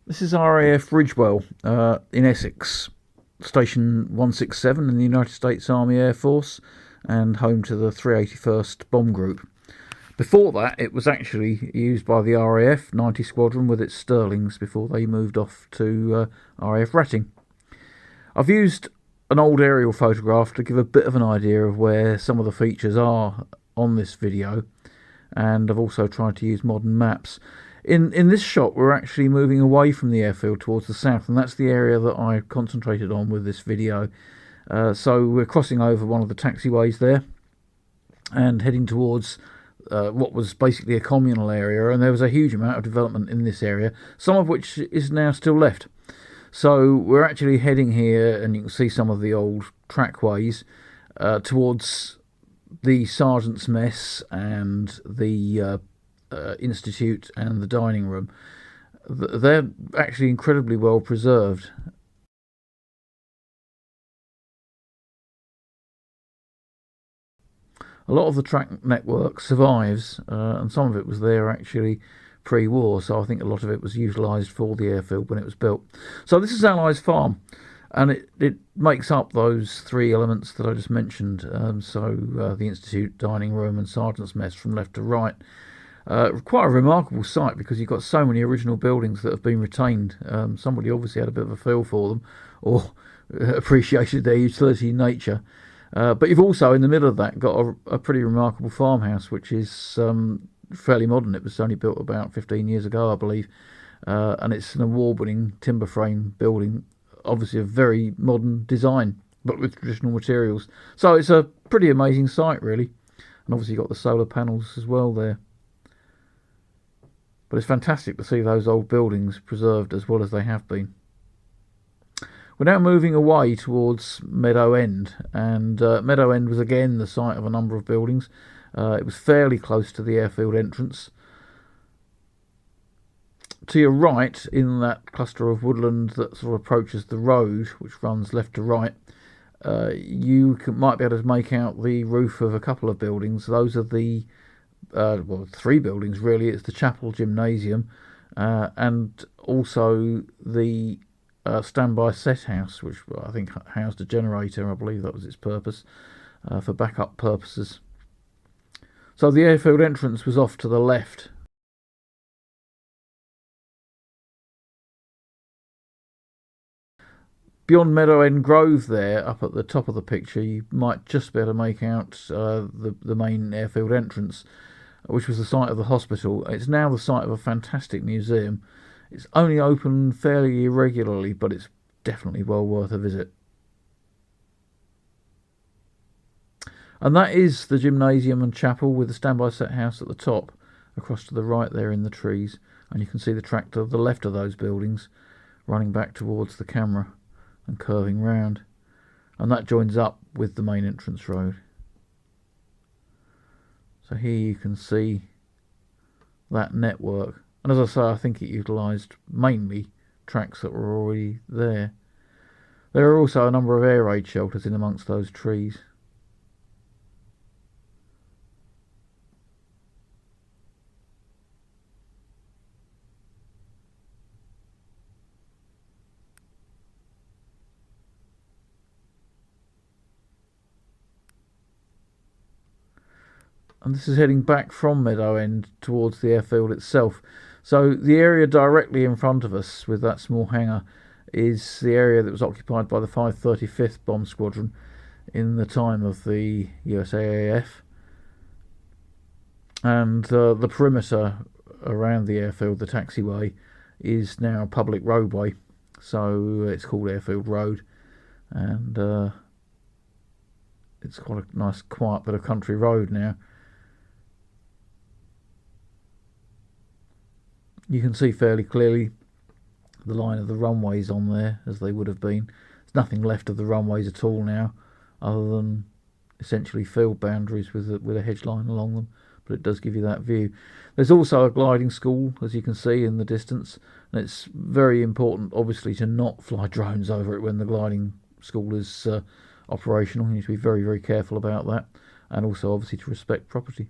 This is RAF Ridgewell in Essex, Station 167 in the United States Army Air Force, and home to the 381st Bomb Group. Before that, it was actually used by the RAF 90 Squadron with its Stirlings before they moved off to RAF Ratting. I've used an old aerial photograph to give a bit of an idea of where some of the features are on this video, and I've also tried to use modern maps. In this shot, we're actually moving away from the airfield towards the south, and that's the area that I concentrated on with this video. So we're crossing over one of the taxiways there and heading towards what was basically a communal area, and there was a huge amount of development in this area, some of which is now still left. So we're actually heading here, and you can see some of the old trackways towards the sergeant's mess and the institute and the dining room. They're actually incredibly well preserved. A lot of the track network survives, and some of it was there actually pre-war, so I think a lot of it was utilised for the airfield when it was built. So this is Allies Farm, and it makes up those three elements that I just mentioned. The institute, dining room and sergeant's mess from left to right. Quite a remarkable site because you've got so many original buildings that have been retained. Somebody obviously had a bit of a feel for them or appreciated their utility nature. But you've also, in the middle of that, got a pretty remarkable farmhouse, which is fairly modern. It was only built about 15 years ago, I believe. And it's an award-winning timber frame building, obviously a very modern design, but with traditional materials. So it's a pretty amazing site, really. And obviously you've got the solar panels as well there. But it's fantastic to see those old buildings preserved as well as they have been. We're now moving away towards Meadow End, and Meadow End was again the site of a number of buildings. It was fairly close to the airfield entrance. To your right, in that cluster of woodland that sort of approaches the road, which runs left to right, might be able to make out the roof of a couple of buildings. Those are the three buildings really. It's the chapel, gymnasium, and also the standby set house, which I think housed a generator. I believe that was its purpose, for backup purposes. So the airfield entrance was off to the left. Beyond Meadow End Grove there, up at the top of the picture, you might just be able to make out the main airfield entrance, which was the site of the hospital. It's now the site of a fantastic museum. It's only open fairly irregularly, but it's definitely well worth a visit. And that is the gymnasium and chapel with the standby set house at the top, across to the right there in the trees. And you can see the track to the left of those buildings running back towards the camera and curving round. And that joins up with the main entrance road. So here you can see that network. And as I say, I think it utilised mainly tracks that were already there. There are also a number of air raid shelters in amongst those trees. And this is heading back from Meadow End towards the airfield itself. So the area directly in front of us with that small hangar is the area that was occupied by the 535th Bomb Squadron in the time of the USAAF. And the perimeter around the airfield, the taxiway, is now a public roadway. So it's called Airfield Road. And it's quite a nice, quiet bit of country road now. You can see fairly clearly the line of the runways on there, as they would have been. There's nothing left of the runways at all now, other than essentially field boundaries with a hedge line along them, but it does give you that view. There's also a gliding school, as you can see in the distance, and it's very important, obviously, to not fly drones over it when the gliding school is operational. You need to be very, very careful about that, and also, obviously, to respect property.